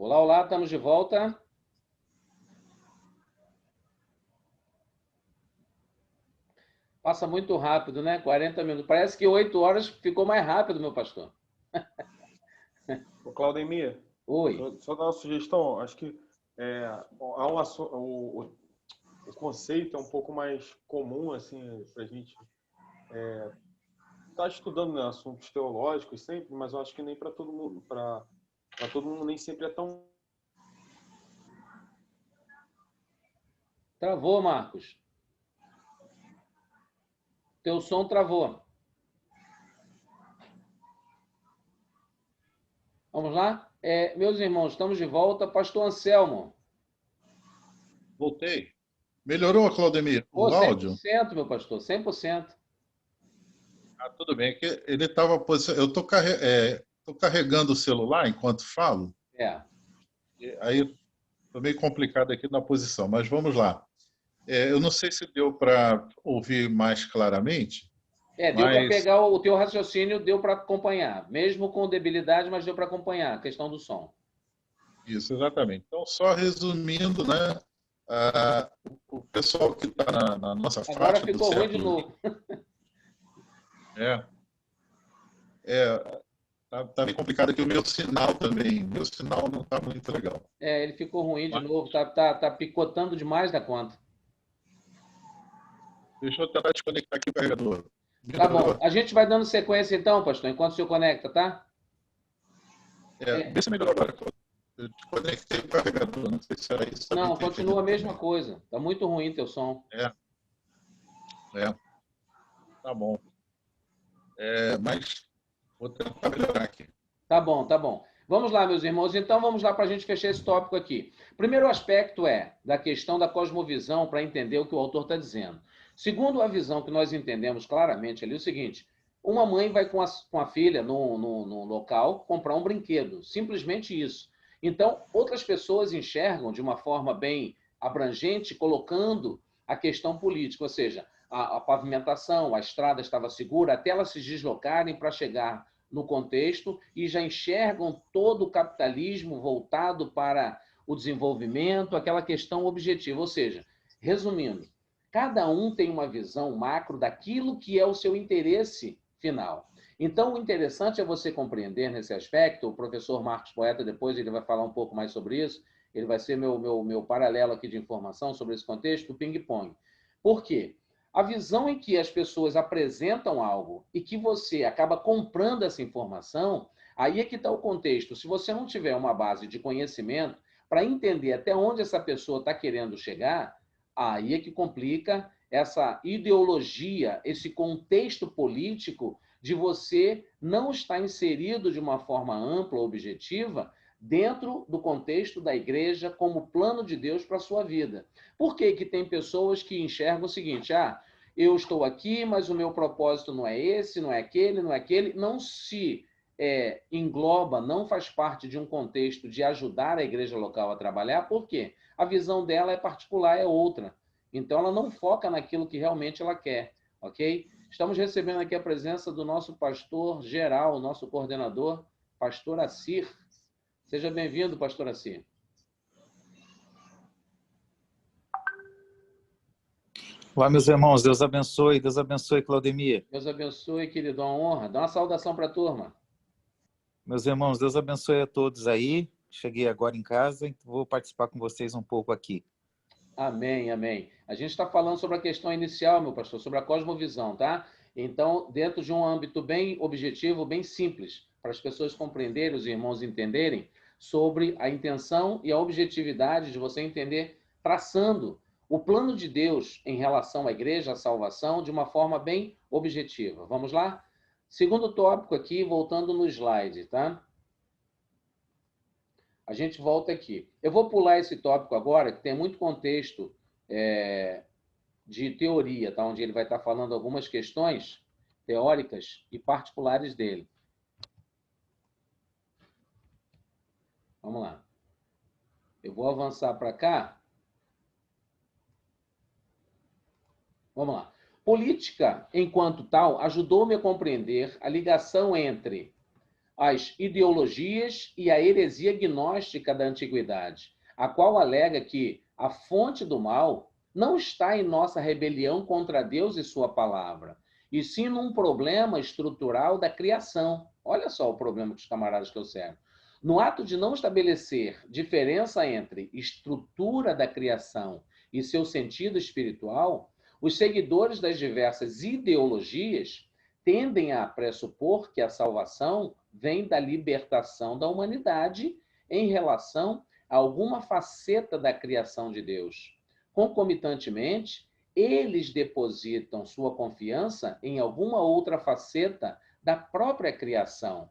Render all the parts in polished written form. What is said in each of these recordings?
Olá, olá, estamos de volta. Passa muito rápido, né? 40 minutos. Parece que 8 horas ficou mais rápido, meu pastor. O Claudemir, Oi. só dar uma sugestão. Acho que há o conceito é um pouco mais comum assim para a gente estar estudando, né, assuntos teológicos sempre, mas eu acho que nem para todo mundo, para todo mundo nem sempre é tão. Travou, Marcos. Teu som travou. Vamos lá? Meus irmãos, estamos de volta. Pastor Anselmo. Voltei. Melhorou, Claudemir, Pô, o áudio? 100%, meu pastor, 100%. Ah, tudo bem. É que ele estava eu estou carregando o celular enquanto falo, É. aí estou meio complicado aqui na posição, mas vamos lá. Eu não sei se deu para ouvir mais claramente, Deu para mas pegar o teu raciocínio, deu para acompanhar. Mesmo com debilidade, mas deu para acompanhar a questão do som. isso, exatamente. Então, só resumindo, né, o pessoal que está na nossa Agora faixa do ficou ruim de século novo. XX, é, tá meio complicado aqui o meu sinal também. Meu sinal não está muito legal. Ele ficou ruim de Mas novo. Tá picotando demais da conta. deixa eu tentar desconectar aqui o carregador. Tá bom. Melhorou? A gente vai dando sequência então, pastor, enquanto o senhor conecta, tá? Vê se melhorou agora. Eu desconectei o carregador, não sei se era isso. Também Não, tem continua a feito mesma também. coisa. Tá muito ruim teu som. É, é, tá bom. Mas vou tentar melhorar aqui. Tá bom, tá bom. Vamos lá, meus irmãos. Então, vamos lá para a gente fechar esse tópico aqui. Primeiro aspecto é da questão da cosmovisão, para entender o que o autor está dizendo. Segundo a visão que nós entendemos claramente ali, é o seguinte: uma mãe vai com a filha no local comprar um brinquedo. Simplesmente isso. Então, outras pessoas enxergam de uma forma bem abrangente, colocando a questão política, ou seja, a pavimentação, a estrada estava segura, até elas se deslocarem para chegar no contexto e já enxergam todo o capitalismo voltado para o desenvolvimento, aquela questão objetiva. Ou seja, resumindo, cada um tem uma visão macro daquilo que é o seu interesse final. Então, o interessante é você compreender nesse aspecto, o professor Marcos Poeta, depois ele vai falar um pouco mais sobre isso, ele vai ser meu paralelo aqui de informação sobre esse contexto, do ping-pong. Por quê? A visão em que as pessoas apresentam algo e que você acaba comprando essa informação, aí é que está o contexto. Se você não tiver uma base de conhecimento para entender até onde essa pessoa está querendo chegar, aí é que complica essa ideologia, esse contexto político de você não estar inserido de uma forma ampla, objetiva, dentro do contexto da igreja como plano de Deus para a sua vida. Por que que tem pessoas que enxergam o seguinte: eu estou aqui, mas o meu propósito não é esse, não é aquele, não é aquele, não se engloba, não faz parte de um contexto de ajudar a igreja local a trabalhar. Por quê? A visão dela é particular, é outra. Então, ela não foca naquilo que realmente ela quer, ok? Estamos recebendo aqui a presença do nosso pastor geral, nosso coordenador, pastor Assir. Seja bem-vindo, pastor Assir. Olá, meus irmãos, Deus abençoe, Claudemir. Deus abençoe, querido, uma honra. Dá uma saudação para a turma. Meus irmãos, Deus abençoe a todos aí. Cheguei agora em casa, então vou participar com vocês um pouco aqui. Amém, amém. A gente está falando sobre a questão inicial, meu pastor, sobre a cosmovisão, tá? Então, dentro de um âmbito bem objetivo, bem simples, para as pessoas compreenderem, os irmãos entenderem, sobre a intenção e a objetividade de você entender, traçando o plano de Deus em relação à igreja, à salvação, de uma forma bem objetiva. Vamos lá? Segundo tópico aqui, voltando no slide, tá? A gente volta aqui. Eu vou pular esse tópico agora, que tem muito contexto de teoria, tá? Onde ele vai estar falando algumas questões teóricas e particulares dele. Vamos lá. Eu vou avançar para cá. Vamos lá. Política, enquanto tal, ajudou-me a compreender a ligação entre as ideologias e a heresia gnóstica da antiguidade, a qual alega que a fonte do mal não está em nossa rebelião contra Deus e sua palavra, e sim num problema estrutural da criação. Olha só o problema que os camaradas trouxeram. No ato de não estabelecer diferença entre estrutura da criação e seu sentido espiritual, os seguidores das diversas ideologias tendem a pressupor que a salvação vem da libertação da humanidade em relação a alguma faceta da criação de Deus. Concomitantemente, eles depositam sua confiança em alguma outra faceta da própria criação.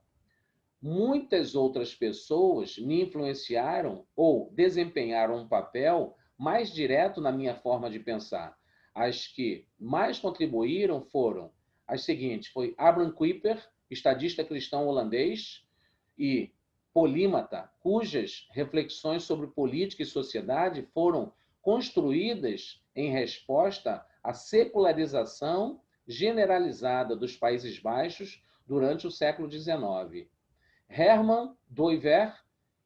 Muitas outras pessoas me influenciaram ou desempenharam um papel mais direto na minha forma de pensar. As que mais contribuíram foram as seguintes: foi Abraham Kuyper, estadista cristão holandês e polímata, cujas reflexões sobre política e sociedade foram construídas em resposta à secularização generalizada dos Países Baixos durante o século XIX. Herman Doiver,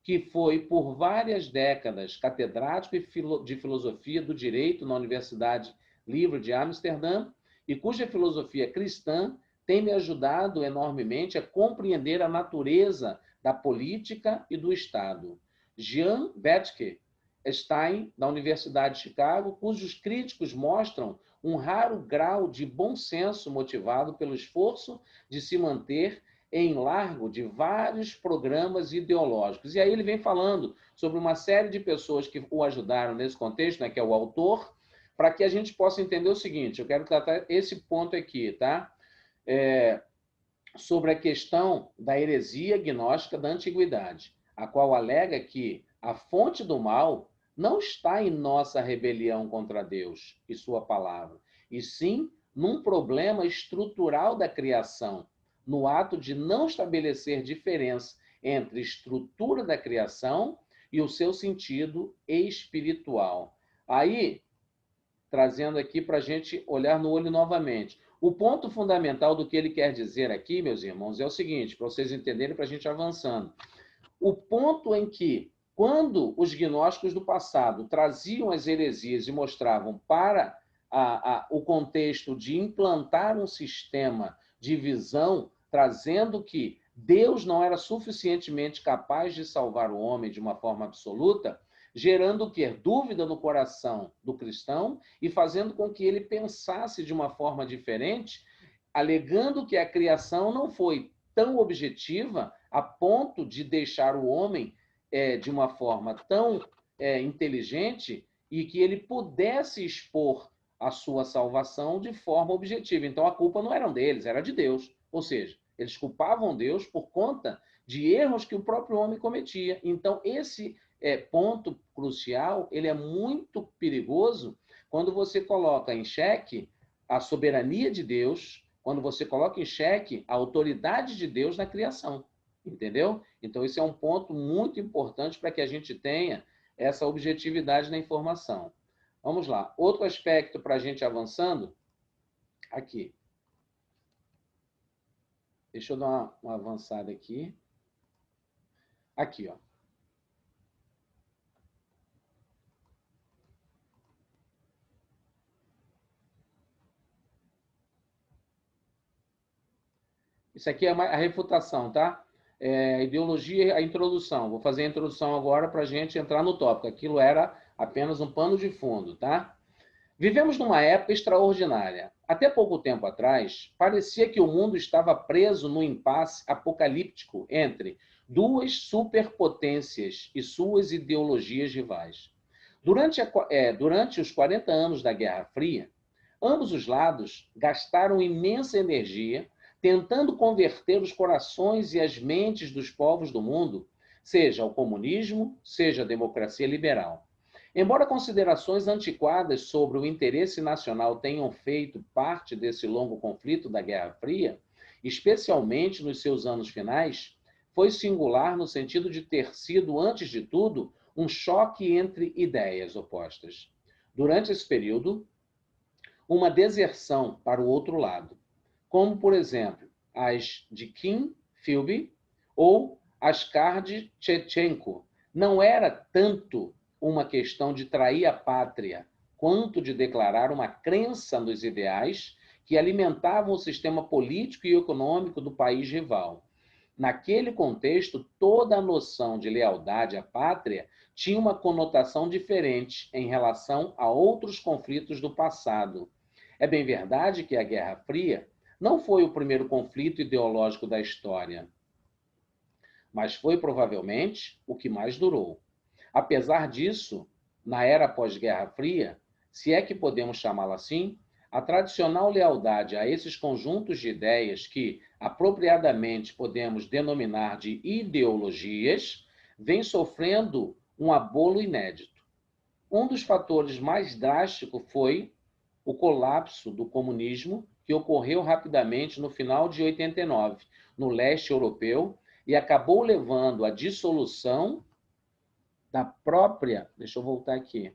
que foi por várias décadas catedrático de filosofia do direito na Universidade Livre de Amsterdã e cuja filosofia cristã tem me ajudado enormemente a compreender a natureza da política e do Estado. Jean Bethke Stein, da Universidade de Chicago, cujos críticos mostram um raro grau de bom senso motivado pelo esforço de se manter em largo de vários programas ideológicos. E aí ele vem falando sobre uma série de pessoas que o ajudaram nesse contexto, né, que é o autor, para que a gente possa entender o seguinte. Eu quero tratar esse ponto aqui, tá? Sobre a questão da heresia gnóstica da antiguidade, a qual alega que a fonte do mal não está em nossa rebelião contra Deus e sua palavra, e sim num problema estrutural da criação, no ato de não estabelecer diferença entre estrutura da criação e o seu sentido espiritual. Aí, trazendo aqui para a gente olhar no olho novamente. O ponto fundamental do que ele quer dizer aqui, meus irmãos, é o seguinte, para vocês entenderem, para a gente avançando. O ponto em que, quando os gnósticos do passado traziam as heresias e mostravam para o contexto de implantar um sistema de visão, trazendo que Deus não era suficientemente capaz de salvar o homem de uma forma absoluta, gerando o quê? Dúvida no coração do cristão e fazendo com que ele pensasse de uma forma diferente, alegando que a criação não foi tão objetiva a ponto de deixar o homem de uma forma tão inteligente e que ele pudesse expor a sua salvação de forma objetiva. Então, a culpa não era deles, era de Deus. Ou seja, eles culpavam Deus por conta de erros que o próprio homem cometia. Então, esse ponto crucial, ele é muito perigoso quando você coloca em xeque a soberania de Deus, quando você coloca em xeque a autoridade de Deus na criação, entendeu? Então, esse é um ponto muito importante para que a gente tenha essa objetividade na informação. Vamos lá. Outro aspecto para a gente avançando, aqui. Deixa eu dar uma avançada aqui. Aqui, ó. Isso aqui é a refutação, tá? Ideologia, a introdução. Vou fazer a introdução agora para a gente entrar no tópico. Aquilo era apenas um pano de fundo, tá? Vivemos numa época extraordinária. Até pouco tempo atrás, parecia que o mundo estava preso no impasse apocalíptico entre duas superpotências e suas ideologias rivais. Durante os 40 anos da Guerra Fria, ambos os lados gastaram imensa energia tentando converter os corações e as mentes dos povos do mundo, seja ao comunismo, seja à democracia liberal. Embora considerações antiquadas sobre o interesse nacional tenham feito parte desse longo conflito da Guerra Fria, especialmente nos seus anos finais, foi singular no sentido de ter sido, antes de tudo, um choque entre ideias opostas. Durante esse período, uma deserção para o outro lado, como, por exemplo, as de Kim Philby, ou Askard Tchevchenko. Não era tanto uma questão de trair a pátria, quanto de declarar uma crença nos ideais que alimentavam o sistema político e econômico do país rival. Naquele contexto, toda a noção de lealdade à pátria tinha uma conotação diferente em relação a outros conflitos do passado. É bem verdade que a Guerra Fria não foi o primeiro conflito ideológico da história, mas foi provavelmente o que mais durou. Apesar disso, na era pós-Guerra Fria, se é que podemos chamá-la assim, a tradicional lealdade a esses conjuntos de ideias que, apropriadamente, podemos denominar de ideologias, vem sofrendo um abolo inédito. Um dos fatores mais drásticos foi o colapso do comunismo, que ocorreu rapidamente no final de 89, no leste europeu, e acabou levando à dissolução da própria... Deixa eu voltar aqui.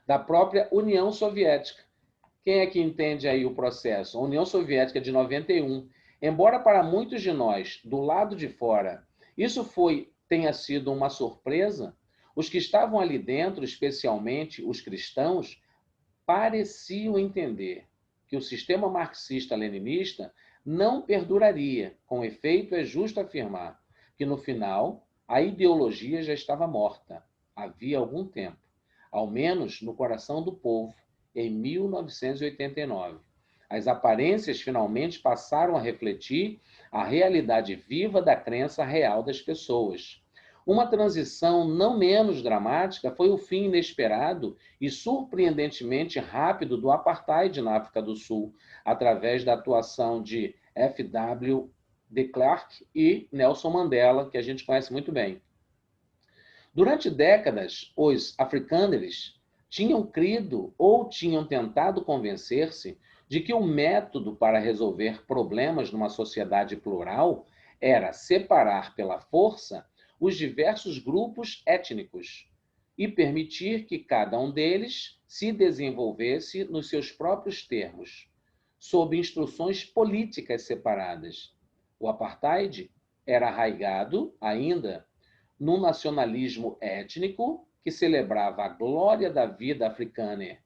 Da própria União Soviética. Quem é que entende aí o processo? A União Soviética de 91. Embora para muitos de nós, do lado de fora, isso tenha sido uma surpresa, os que estavam ali dentro, especialmente os cristãos, pareciam entender que o sistema marxista-leninista não perduraria. Com efeito, é justo afirmar que, no final, a ideologia já estava morta, havia algum tempo, ao menos no coração do povo, em 1989. As aparências finalmente passaram a refletir a realidade viva da crença real das pessoas. Uma transição não menos dramática foi o fim inesperado e surpreendentemente rápido do apartheid na África do Sul, através da atuação de F.W. de Klerk e Nelson Mandela, que a gente conhece muito bem. Durante décadas, os africâners tinham crido ou tinham tentado convencer-se de que o método para resolver problemas numa sociedade plural era separar pela força os diversos grupos étnicos e permitir que cada um deles se desenvolvesse nos seus próprios termos, sob instruções políticas separadas. O apartheid era arraigado ainda no nacionalismo étnico que celebrava a glória da vida africana,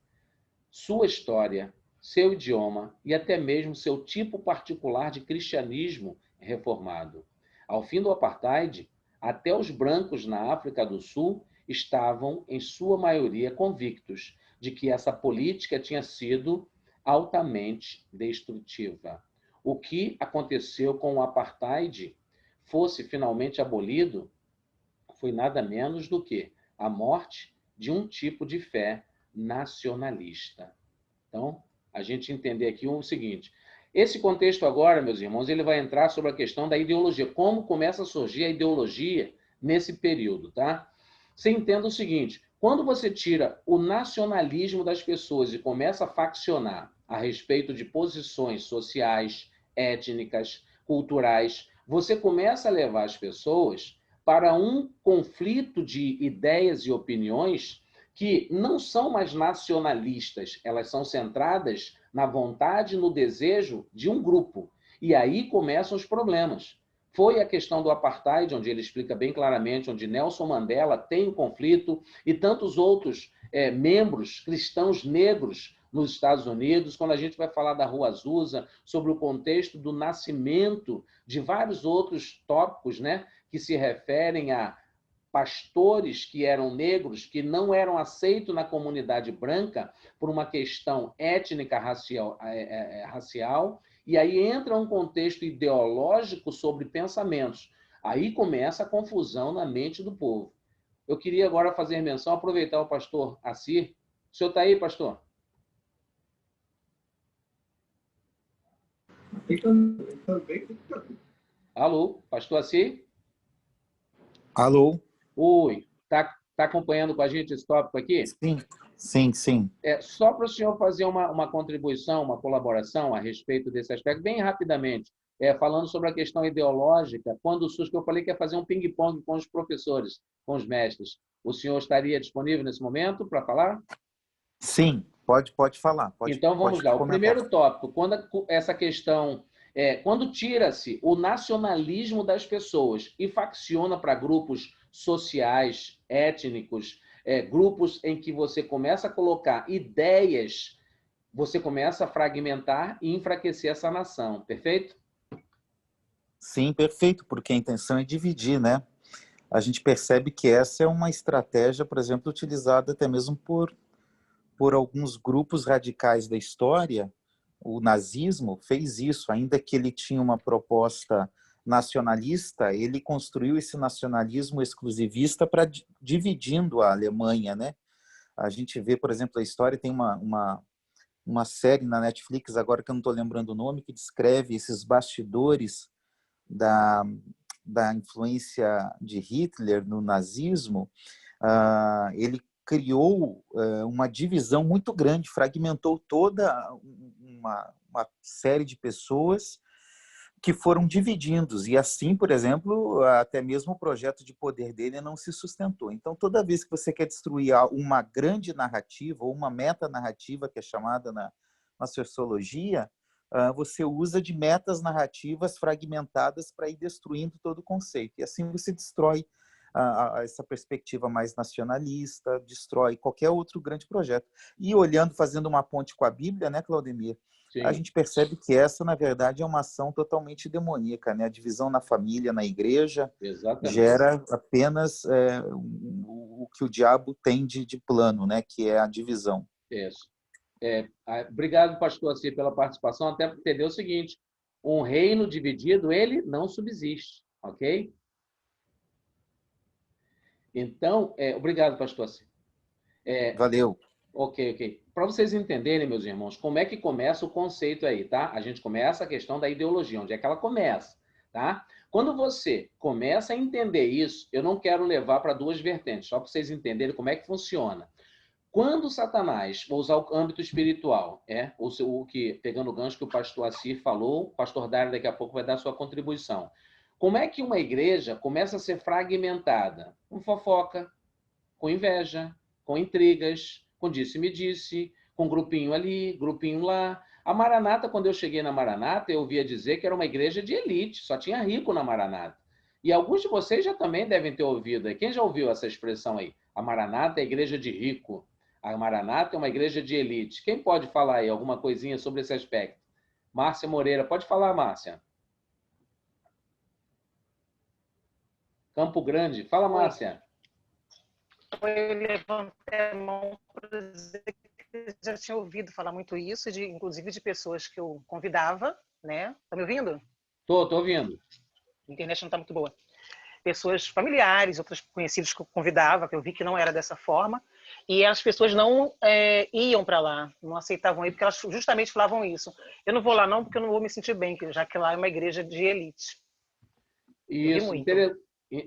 sua história, seu idioma e até mesmo seu tipo particular de cristianismo reformado. Ao fim do apartheid, até os brancos na África do Sul estavam, em sua maioria, convictos de que essa política tinha sido altamente destrutiva. O que aconteceu com o apartheid fosse finalmente abolido foi nada menos do que a morte de um tipo de fé nacionalista. Então, a gente entender aqui o seguinte: esse contexto agora, meus irmãos, ele vai entrar sobre a questão da ideologia, como começa a surgir a ideologia nesse período, tá? Você entenda o seguinte: quando você tira o nacionalismo das pessoas e começa a faccionar a respeito de posições sociais, étnicas, culturais, você começa a levar as pessoas para um conflito de ideias e opiniões que não são mais nacionalistas, elas são centradas na vontade e no desejo de um grupo. E aí começam os problemas. Foi a questão do apartheid, onde ele explica bem claramente, onde Nelson Mandela tem o conflito, e tantos outros membros cristãos negros nos Estados Unidos, quando a gente vai falar da Rua Azusa, sobre o contexto do nascimento de vários outros tópicos, né, que se referem a pastores que eram negros, que não eram aceitos na comunidade branca por uma questão étnica racial, e aí entra um contexto ideológico sobre pensamentos. Aí começa a confusão na mente do povo. Eu queria agora fazer menção, aproveitar o pastor Assir. O senhor está aí, pastor? Alô, pastor Assir? Alô? Oi, está acompanhando com a gente esse tópico aqui? Sim. Só para o senhor fazer uma contribuição, uma colaboração a respeito desse aspecto, bem rapidamente, falando sobre a questão ideológica, quando surge, que eu falei que ia fazer um ping-pong com os professores, com os mestres. O senhor estaria disponível nesse momento para falar? Sim, pode falar. Então, vamos lá. O primeiro tópico, quando essa questão Quando tira-se o nacionalismo das pessoas e facciona para grupos sociais, étnicos, grupos em que você começa a colocar ideias, você começa a fragmentar e enfraquecer essa nação, perfeito? Sim, perfeito, porque a intenção é dividir, né? A gente percebe que essa é uma estratégia, por exemplo, utilizada até mesmo por alguns grupos radicais da história. O nazismo fez isso, ainda que ele tinha uma proposta nacionalista, ele construiu esse nacionalismo exclusivista para dividindo a Alemanha, né? A gente vê, por exemplo, a história tem uma série na Netflix, agora que eu não estou lembrando o nome, que descreve esses bastidores da influência de Hitler no nazismo. Ele criou uma divisão muito grande, fragmentou toda uma série de pessoas que foram dividindo, e assim, por exemplo, até mesmo o projeto de poder dele não se sustentou. Então, toda vez que você quer destruir uma grande narrativa, ou uma metanarrativa, que é chamada na sociologia, você usa de metas narrativas fragmentadas para ir destruindo todo o conceito. E assim você destrói essa perspectiva mais nacionalista, destrói qualquer outro grande projeto. E olhando, fazendo uma ponte com a Bíblia, né, Claudemir? Sim. A gente percebe que essa, na verdade, é uma ação totalmente demoníaca, né? A divisão na família, na igreja, Exatamente. gera apenas o que o diabo tem de plano, né? Que é a divisão. Isso. Obrigado, pastor Assi, pela participação, até porque entendeu o seguinte: um reino dividido, ele não subsiste, ok? Então, obrigado, pastor Assi. Valeu. Ok. Para vocês entenderem, meus irmãos, como é que começa o conceito aí, tá? A gente começa a questão da ideologia, onde é que ela começa, tá? Quando você começa a entender isso, eu não quero levar para duas vertentes, só para vocês entenderem como é que funciona. Quando Satanás, vou usar o âmbito espiritual, pegando o gancho que o pastor Assir falou, o pastor Dário daqui a pouco vai dar sua contribuição. Como é que uma igreja começa a ser fragmentada? Com fofoca, com inveja, com intrigas, com disse-me-disse, com grupinho ali, grupinho lá. A Maranata, quando eu cheguei na Maranata, eu ouvia dizer que era uma igreja de elite, só tinha rico na Maranata. E alguns de vocês já também devem ter ouvido aí. Quem já ouviu essa expressão aí? A Maranata é a igreja de rico. A Maranata é uma igreja de elite. Quem pode falar aí alguma coisinha sobre esse aspecto? Márcia Moreira, pode falar, Márcia. Campo Grande, fala, Márcia. Eu levantei a mão para dizer que já tinha ouvido falar muito isso, inclusive de pessoas que eu convidava, né? Tá me ouvindo? Tô ouvindo. A internet não está muito boa. Pessoas familiares, outros conhecidos que eu convidava, que eu vi que não era dessa forma, e as pessoas não iam para lá, não aceitavam ir, porque elas justamente falavam isso. Eu não vou lá não, porque eu não vou me sentir bem, já que lá é uma igreja de elite. Isso,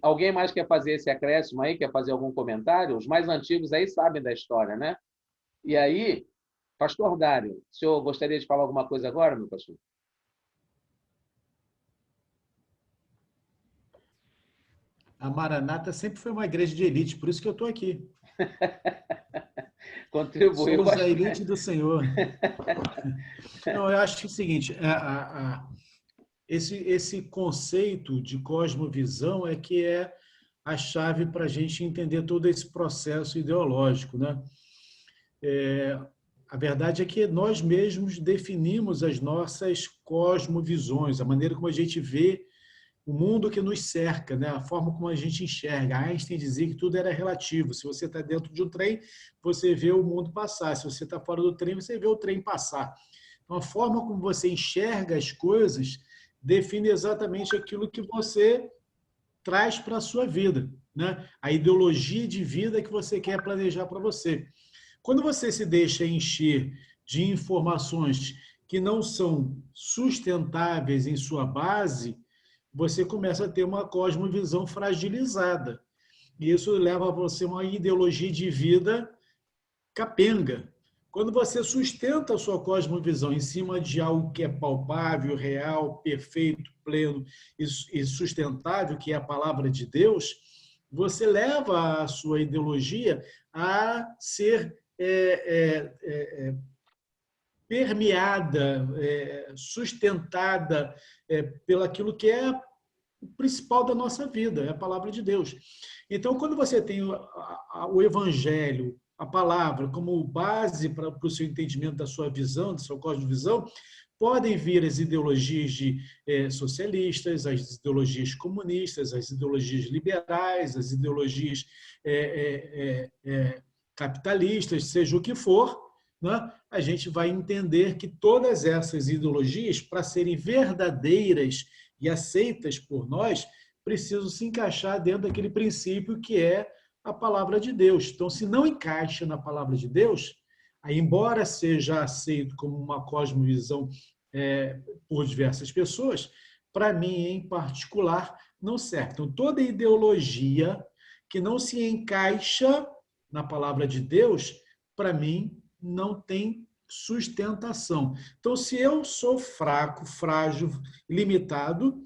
alguém mais quer fazer esse acréscimo aí? Quer fazer algum comentário? Os mais antigos aí sabem da história, né? E aí, pastor Dário, o senhor gostaria de falar alguma coisa agora, meu pastor? A Maranata sempre foi uma igreja de elite, por isso que eu estou aqui. Contribuiu Somos bastante. a elite do Senhor. Não, eu acho que é o seguinte, esse conceito de cosmovisão é que é a chave para a gente entender todo esse processo ideológico, né? A verdade é que nós mesmos definimos as nossas cosmovisões, a maneira como a gente vê o mundo que nos cerca, né? A forma como a gente enxerga. Einstein dizia que tudo era relativo. Se você está dentro de um trem, você vê o mundo passar. Se você está fora do trem, você vê o trem passar. Então, a forma como você enxerga as coisas define exatamente aquilo que você traz para a sua vida, né? A ideologia de vida que você quer planejar para você. Quando você se deixa encher de informações que não são sustentáveis em sua base, você começa a ter uma cosmovisão fragilizada. E isso leva a você uma ideologia de vida capenga. Quando você sustenta a sua cosmovisão em cima de algo que é palpável, real, perfeito, pleno e sustentável, que é a palavra de Deus, você leva a sua ideologia a ser permeada, sustentada pelo aquilo que é o principal da nossa vida, é a palavra de Deus. Então, quando você tem o Evangelho, a palavra, como base para o seu entendimento da sua visão, da sua cosmovisão, podem vir as ideologias socialistas, as ideologias comunistas, as ideologias liberais, as ideologias capitalistas, seja o que for, né? A gente vai entender que todas essas ideologias, para serem verdadeiras e aceitas por nós, precisam se encaixar dentro daquele princípio que é a palavra de Deus. Então, se não encaixa na palavra de Deus, aí, embora seja aceito como uma cosmovisão por diversas pessoas, para mim, em particular, não serve. Então, toda ideologia que não se encaixa na palavra de Deus, para mim, não tem sustentação. Então, se eu sou fraco, frágil, limitado,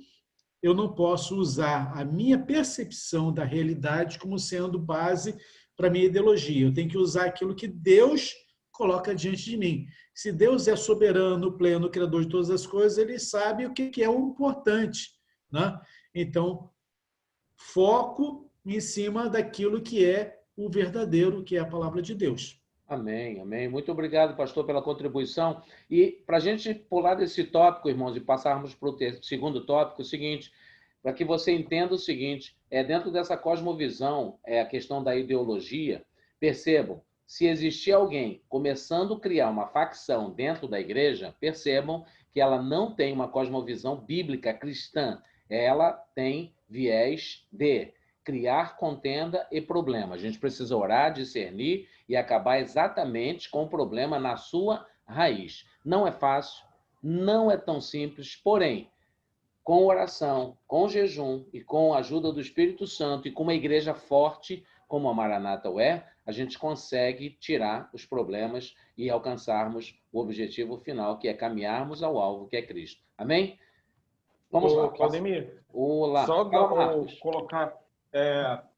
eu não posso usar a minha percepção da realidade como sendo base para a minha ideologia. Eu tenho que usar aquilo que Deus coloca diante de mim. Se Deus é soberano, pleno, criador de todas as coisas, ele sabe o que é o importante, né? Então, foco em cima daquilo que é o verdadeiro, que é a palavra de Deus. Amém, amém. Muito obrigado, pastor, pela contribuição. E para a gente pular desse tópico, irmãos, e passarmos para o segundo tópico, é o seguinte, para que você entenda o seguinte, dentro dessa cosmovisão, a questão da ideologia, percebam, se existir alguém começando a criar uma facção dentro da igreja, percebam que ela não tem uma cosmovisão bíblica cristã, ela tem viés de criar contenda e problema. A gente precisa orar, discernir e acabar exatamente com o problema na sua raiz. Não é fácil, não é tão simples, porém, com oração, com jejum e com a ajuda do Espírito Santo e com uma igreja forte, como a Maranata é, a gente consegue tirar os problemas e alcançarmos o objetivo final, que é caminharmos ao alvo, que é Cristo. Amém? Vamos lá. Claudemir, olá. Só colocar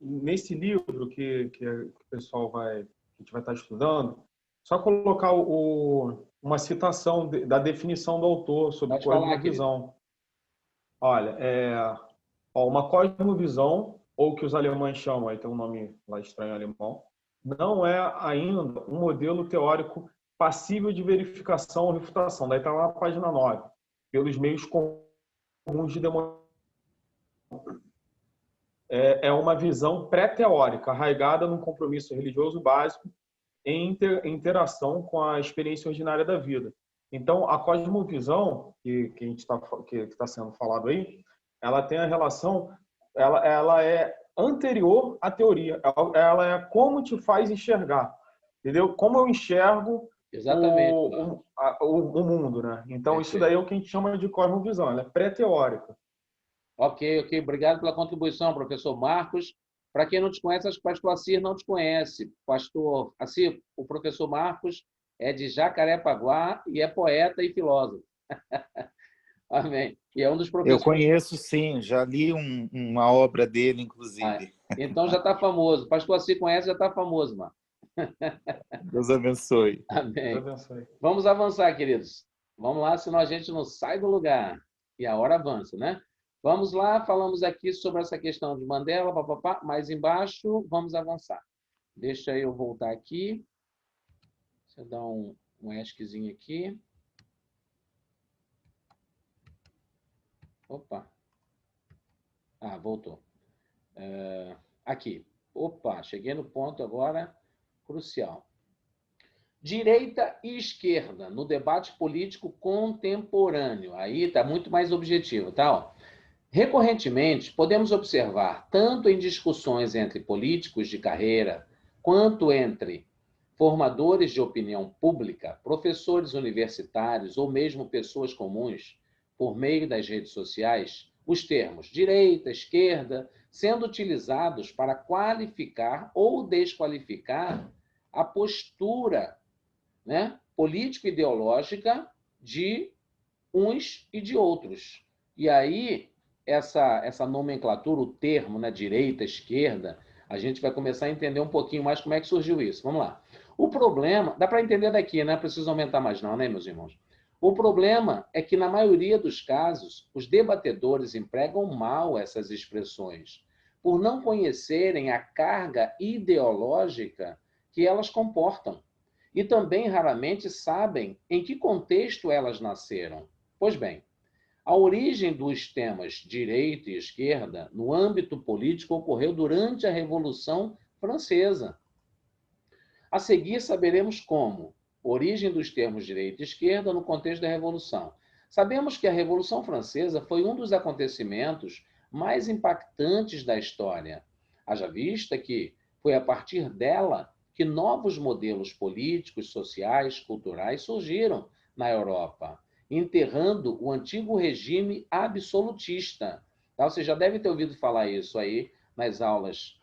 nesse livro que o pessoal a gente vai estar estudando, só colocar uma citação da definição do autor sobre cosmovisão. Olha, uma cosmovisão, ou que os alemães chamam, aí tem um nome lá estranho alemão, não é ainda um modelo teórico passível de verificação ou refutação. Daí está lá na página 9, pelos meios comuns de demonstração. É uma visão pré-teórica, arraigada num compromisso religioso básico em interação com a experiência ordinária da vida. Então, a cosmovisão que está sendo falado aí, ela tem a relação, ela é anterior à teoria, ela é como te faz enxergar, entendeu? Como eu enxergo o mundo, né? Então, isso daí é o que a gente chama de cosmovisão, ela é pré-teórica. Ok. Obrigado pela contribuição, professor Marcos. Para quem não te conhece, acho que o pastor Assir não te conhece. Pastor Assir, o professor Marcos é de Jacarepaguá e é poeta e filósofo. Amém. E é um dos professores... Eu conheço, sim. Já li uma obra dele, inclusive. Então já está famoso. Pastor Assir conhece, já está famoso, Marcos. Deus abençoe. Amém. Deus abençoe. Vamos avançar, queridos. Vamos lá, senão a gente não sai do lugar. E a hora avança, né? Vamos lá, falamos aqui sobre essa questão de Mandela, mais embaixo, vamos avançar. Deixa eu voltar aqui. Deixa eu dar um ESCzinho aqui. Opa. Voltou. Aqui. Opa, cheguei no ponto agora crucial. Direita e esquerda no debate político contemporâneo. Aí está muito mais objetivo, tá? Ó. Recorrentemente, podemos observar, tanto em discussões entre políticos de carreira, quanto entre formadores de opinião pública, professores universitários ou mesmo pessoas comuns, por meio das redes sociais, os termos direita, esquerda, sendo utilizados para qualificar ou desqualificar a postura, né, político-ideológica de uns e de outros. E aí, essa nomenclatura, o termo, né, direita, esquerda, a gente vai começar a entender um pouquinho mais como é que surgiu isso. Vamos lá. O problema, dá para entender daqui, não é preciso aumentar mais não, né, meus irmãos? O problema é que, na maioria dos casos, os debatedores empregam mal essas expressões, por não conhecerem a carga ideológica que elas comportam. E também raramente sabem em que contexto elas nasceram. Pois bem, a origem dos temas direita e esquerda no âmbito político ocorreu durante a Revolução Francesa. A seguir, saberemos como. Origem dos termos direita e esquerda no contexto da Revolução. Sabemos que a Revolução Francesa foi um dos acontecimentos mais impactantes da história. Haja vista que foi a partir dela que novos modelos políticos, sociais, culturais surgiram na Europa, enterrando o antigo regime absolutista. Você já deve ter ouvido falar isso aí nas aulas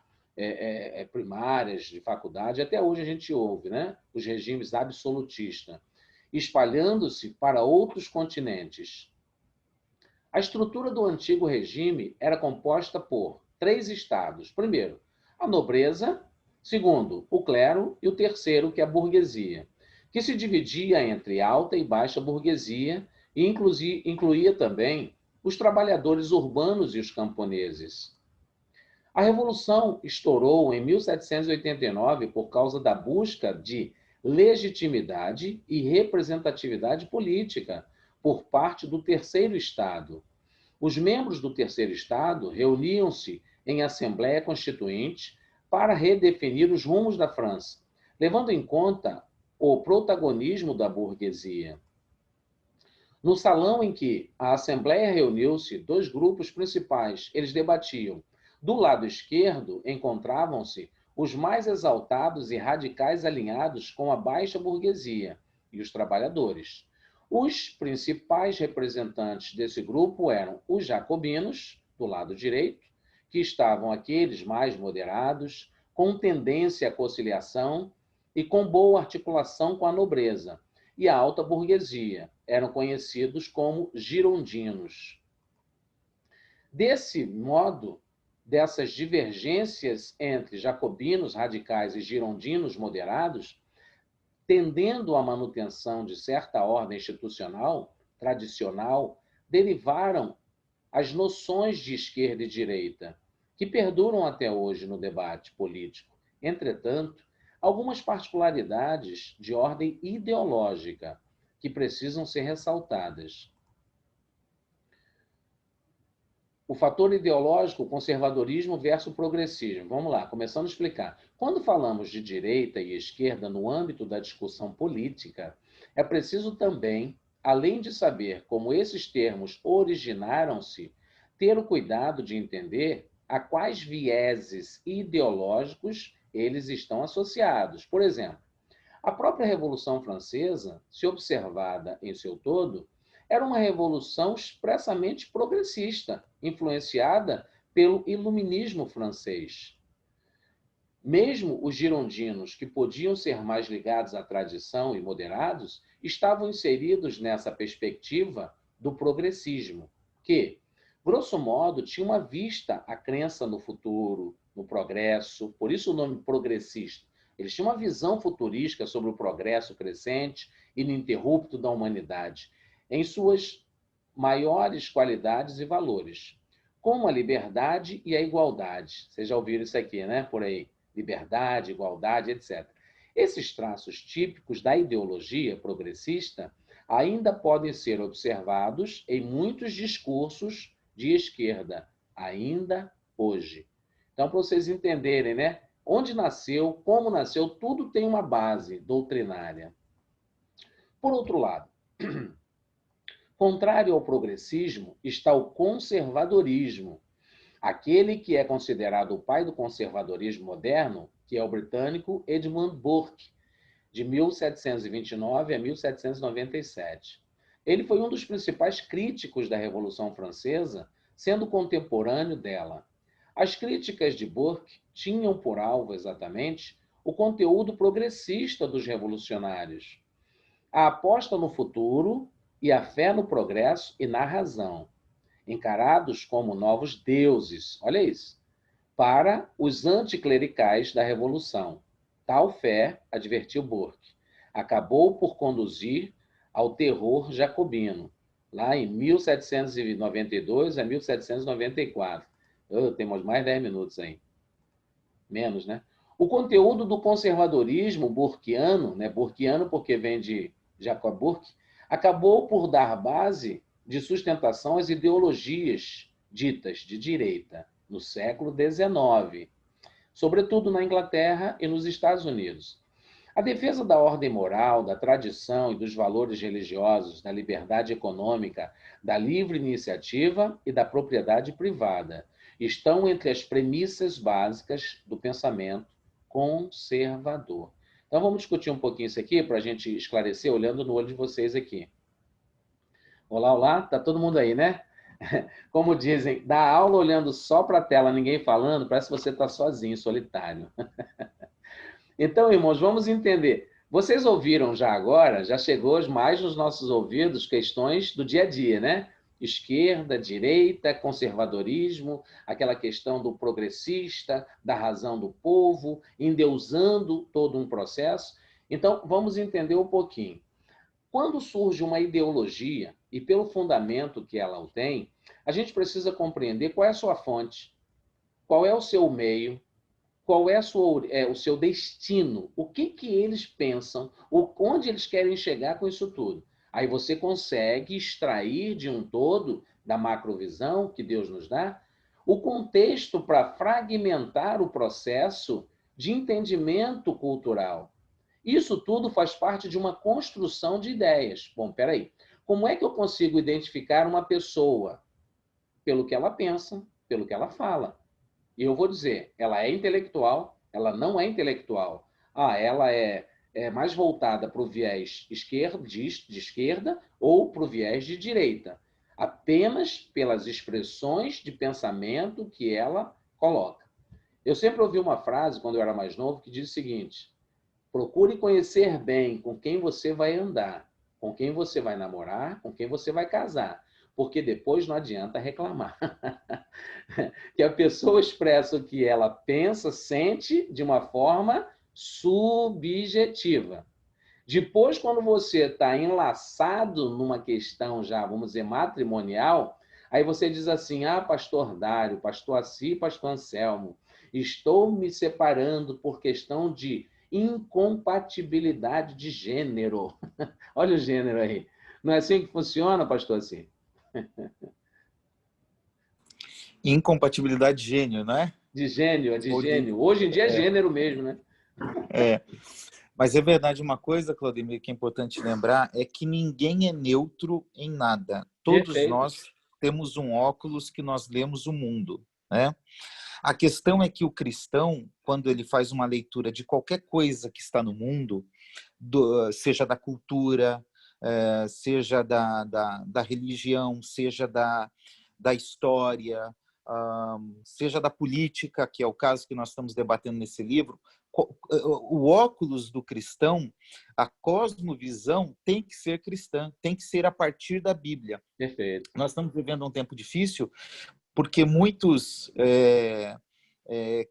primárias, de faculdade, até hoje a gente ouve, né? Os regimes absolutistas, espalhando-se para outros continentes. A estrutura do antigo regime era composta por 3 estados. Primeiro, a nobreza. Segundo, o clero. E o terceiro, que é a burguesia, que se dividia entre alta e baixa burguesia e incluía também os trabalhadores urbanos e os camponeses. A Revolução estourou em 1789 por causa da busca de legitimidade e representatividade política por parte do Terceiro Estado. Os membros do Terceiro Estado reuniam-se em Assembleia Constituinte para redefinir os rumos da França, levando em conta o protagonismo da burguesia. No salão em que a Assembleia reuniu-se, 2 grupos principais, eles debatiam. Do lado esquerdo, encontravam-se os mais exaltados e radicais alinhados com a baixa burguesia e os trabalhadores. Os principais representantes desse grupo eram os jacobinos, do lado direito, que estavam aqueles mais moderados, com tendência à conciliação e com boa articulação com a nobreza, e a alta burguesia, eram conhecidos como girondinos. Desse modo, dessas divergências entre jacobinos radicais e girondinos moderados, tendendo à manutenção de certa ordem institucional, tradicional, derivaram as noções de esquerda e direita, que perduram até hoje no debate político. Entretanto, algumas particularidades de ordem ideológica que precisam ser ressaltadas. O fator ideológico, o conservadorismo versus o progressismo. Vamos lá, começando a explicar. Quando falamos de direita e esquerda no âmbito da discussão política, é preciso também, além de saber como esses termos originaram-se, ter o cuidado de entender a quais vieses ideológicos eles estão associados. Por exemplo, a própria Revolução Francesa, se observada em seu todo, era uma revolução expressamente progressista, influenciada pelo iluminismo francês. Mesmo os girondinos, que podiam ser mais ligados à tradição e moderados, estavam inseridos nessa perspectiva do progressismo, que, grosso modo, tinha uma vista à crença no futuro, no progresso, por isso o nome progressista. Eles tinham uma visão futurística sobre o progresso crescente e ininterrupto da humanidade, em suas maiores qualidades e valores, como a liberdade e a igualdade. Vocês já ouviram isso aqui, né? Por aí. Liberdade, igualdade, etc. Esses traços típicos da ideologia progressista ainda podem ser observados em muitos discursos de esquerda, ainda hoje. Então, para vocês entenderem, né? Onde nasceu, como nasceu, tudo tem uma base doutrinária. Por outro lado, contrário ao progressismo está o conservadorismo, aquele que é considerado o pai do conservadorismo moderno, que é o britânico Edmund Burke, de 1729 a 1797. Ele foi um dos principais críticos da Revolução Francesa, sendo contemporâneo dela. As críticas de Burke tinham por alvo, exatamente, o conteúdo progressista dos revolucionários, a aposta no futuro e a fé no progresso e na razão, encarados como novos deuses, olha isso, para os anticlericais da Revolução. Tal fé, advertiu Burke, acabou por conduzir ao terror jacobino, lá em 1792 a 1794. Temos mais 10 minutos aí. Menos, né? O conteúdo do conservadorismo burkeano, né? Burkeano porque vem de Jacob Burke, acabou por dar base de sustentação às ideologias ditas de direita no século XIX, sobretudo na Inglaterra e nos Estados Unidos. A defesa da ordem moral, da tradição e dos valores religiosos, da liberdade econômica, da livre iniciativa e da propriedade privada estão entre as premissas básicas do pensamento conservador. Então, vamos discutir um pouquinho isso aqui para a gente esclarecer, olhando no olho de vocês aqui. Olá, olá, tá todo mundo aí, né? Como dizem, dar aula olhando só para a tela, ninguém falando, parece que você está sozinho, solitário. Então, irmãos, vamos entender. Vocês ouviram já agora, já chegou mais nos nossos ouvidos questões do dia a dia, né? Esquerda, direita, conservadorismo, aquela questão do progressista, da razão do povo, endeusando todo um processo. Então, vamos entender um pouquinho. Quando surge uma ideologia, e pelo fundamento que ela tem, a gente precisa compreender qual é a sua fonte, qual é o seu meio, qual é, o seu destino, o que eles pensam, onde eles querem chegar com isso tudo. Aí você consegue extrair de um todo, da macrovisão que Deus nos dá, o contexto para fragmentar o processo de entendimento cultural. Isso tudo faz parte de uma construção de ideias. Bom, peraí, como é que eu consigo identificar uma pessoa? Pelo que ela pensa, pelo que ela fala. E eu vou dizer, ela é intelectual, ela não é intelectual. Ela é mais voltada para o viés de esquerda ou para o viés de direita. Apenas pelas expressões de pensamento que ela coloca. Eu sempre ouvi uma frase, quando eu era mais novo, que diz o seguinte: procure conhecer bem com quem você vai andar, com quem você vai namorar, com quem você vai casar, porque depois não adianta reclamar. Que a pessoa expressa o que ela pensa, sente de uma forma subjetiva. Depois, quando você está enlaçado numa questão já, vamos dizer, matrimonial, aí você diz assim: pastor Dário, pastor Assi, pastor Anselmo, estou me separando por questão de incompatibilidade de gênero. Olha o gênero aí. Não é assim que funciona, pastor Assi? Incompatibilidade de gênero, não é? De gênio, de gênio. Hoje em dia é gênero mesmo, né? Mas é verdade uma coisa, Claudemir, que é importante lembrar, é que ninguém é neutro em nada. Todos Perfeito. nós temos um óculos que nós lemos o mundo, né? A questão é que o cristão, quando ele faz uma leitura de qualquer coisa que está no mundo, seja da cultura, seja da religião, seja da história, seja da política, que é o caso que nós estamos debatendo nesse livro, o óculos do cristão, a cosmovisão tem que ser cristã, tem que ser a partir da Bíblia. Perfeito. Nós estamos vivendo um tempo difícil porque muitos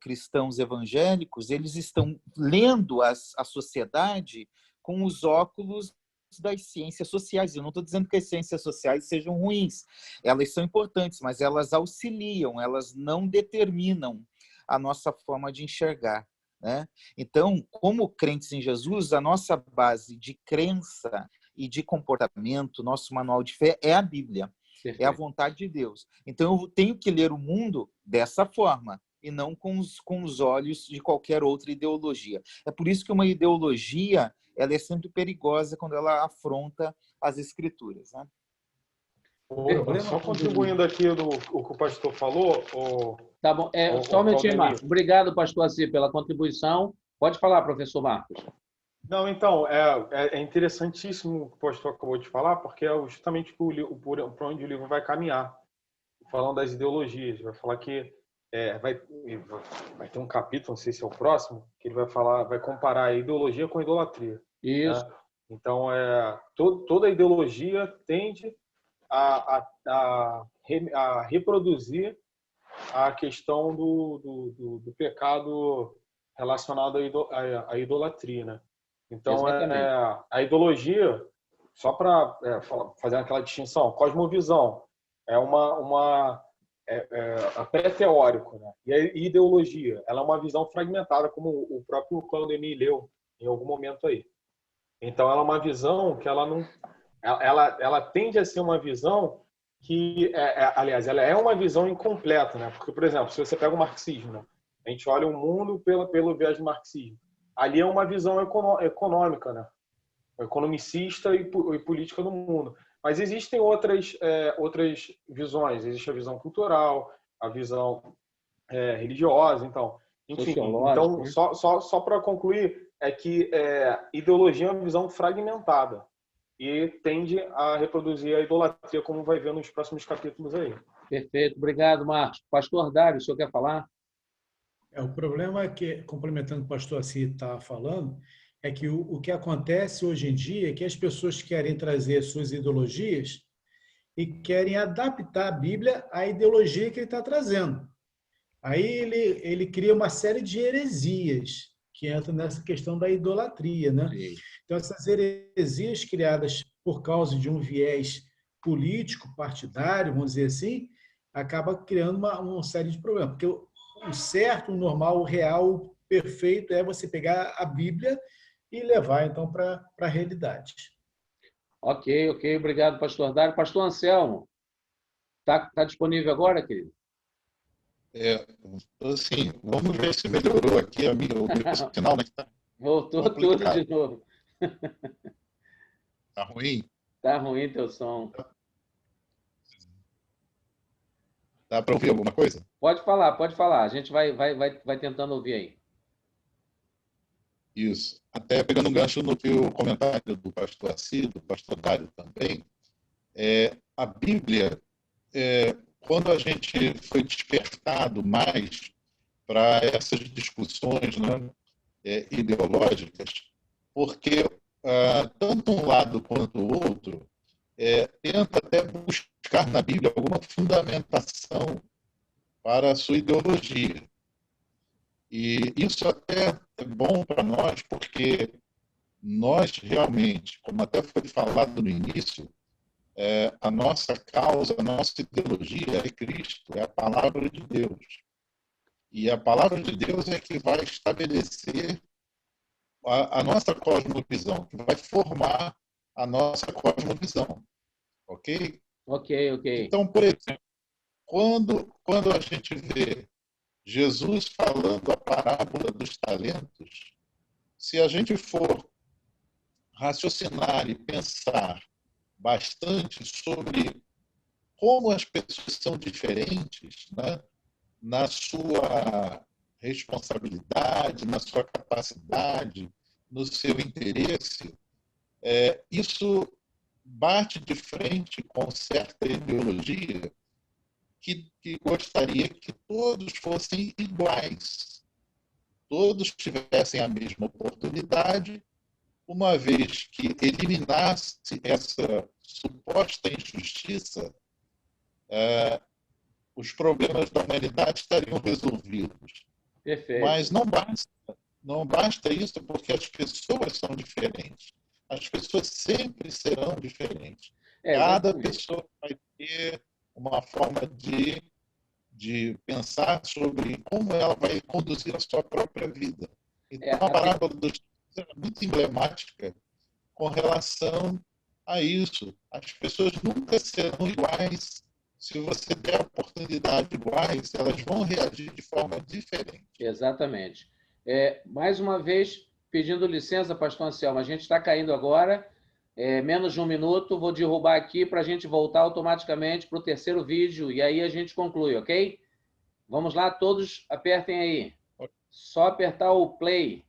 cristãos evangélicos, eles estão lendo a sociedade com os óculos das ciências sociais. Eu não estou dizendo que as ciências sociais sejam ruins, elas são importantes, mas elas auxiliam, elas não determinam a nossa forma de enxergar, né? Então, como crentes em Jesus, a nossa base de crença e de comportamento, nosso manual de fé é a Bíblia. Perfeito. É a vontade de Deus. Então, eu tenho que ler o mundo dessa forma e não com os olhos de qualquer outra ideologia. É por isso que uma ideologia ela é sempre perigosa quando ela afronta as Escrituras, né? Só contribuindo aqui o que o pastor falou. Tá bom. Só um minutinho, Marcos. Obrigado, pastor Assi, pela contribuição. Pode falar, professor Marcos. Não, então, é interessantíssimo o que o pastor acabou de falar, porque é justamente por onde o livro vai caminhar. Falando das ideologias, vai falar que vai ter um capítulo, não sei se é o próximo, que ele vai comparar a ideologia com a idolatria. Isso. Né? Então, toda ideologia tende a reproduzir a questão do pecado relacionado à idolatria, né? Então, Exatamente. a ideologia, só para fazer aquela distinção, cosmovisão é é pré-teórico, né? E a ideologia, ela é uma visão fragmentada, como o próprio Claudemir leu em algum momento aí. Então, ela é uma visão que ela tende a ser uma visão que, aliás, ela é uma visão incompleta, né? Porque, por exemplo, se você pega o marxismo, né? A gente olha o mundo pelo viés do marxismo. Ali é uma visão econômica, né? Economicista e política do mundo. Mas existem outras visões. Existe a visão cultural, a visão religiosa, então. Enfim, então, né? só para concluir, é que ideologia é uma visão fragmentada e tende a reproduzir a idolatria, como vai ver nos próximos capítulos aí. Perfeito. Obrigado, Marcos. Pastor Dário, o senhor quer falar? O problema é que, complementando o que o pastor Assi está falando, é que o que acontece hoje em dia é que as pessoas querem trazer suas ideologias e querem adaptar a Bíblia à ideologia que ele está trazendo. Aí ele cria uma série de heresias que entram nessa questão da idolatria, né? Sim. Então, essas heresias criadas por causa de um viés político, partidário, vamos dizer assim, acaba criando uma série de problemas. Porque o certo, o normal, o real, o perfeito é você pegar a Bíblia e levar, então, para a realidade. Ok. Obrigado, pastor Dário. Pastor Anselmo, tá disponível agora, querido? Assim, vamos ver se melhorou aqui o meu sinal, né? Tá Voltou tudo complicado. de novo. Tá ruim? Tá ruim teu som. Dá para ouvir alguma coisa? Pode falar. A gente vai tentando ouvir aí. Isso. Até pegando um gancho no que o comentário do pastor Assi, do pastor Dário também, a Bíblia, quando a gente foi despertado mais para essas discussões, né, ideológicas, porque tanto um lado quanto o outro tenta até buscar na Bíblia alguma fundamentação para a sua ideologia. E isso até é bom para nós, porque nós realmente, como até foi falado no início, a nossa causa, a nossa ideologia é Cristo, é a palavra de Deus. E a palavra de Deus é que vai estabelecer a nossa cosmovisão, que vai formar a nossa cosmovisão. Ok? Ok. Então, por exemplo, quando a gente vê Jesus falando a parábola dos talentos, se a gente for raciocinar e pensar bastante sobre como as pessoas são diferentes, né, na sua responsabilidade, na sua capacidade, no seu interesse, isso bate de frente com certa ideologia que gostaria que todos fossem iguais, todos tivessem a mesma oportunidade, uma vez que eliminasse essa suposta injustiça, os problemas da humanidade estariam resolvidos. Perfeito. Mas não basta isso, porque as pessoas são diferentes. As pessoas sempre serão diferentes. Cada pessoa vai ter uma forma de pensar sobre como ela vai conduzir a sua própria vida. Então, a parábola dos é muito emblemática com relação a isso. As pessoas nunca serão iguais. Se você der oportunidade iguais, elas vão reagir de forma diferente. Exatamente. Mais uma vez, pedindo licença, pastor Anselmo, a gente está caindo agora, menos de um minuto, vou derrubar aqui para a gente voltar automaticamente para o terceiro vídeo e aí a gente conclui, ok? Vamos lá, todos apertem aí. Só apertar o play.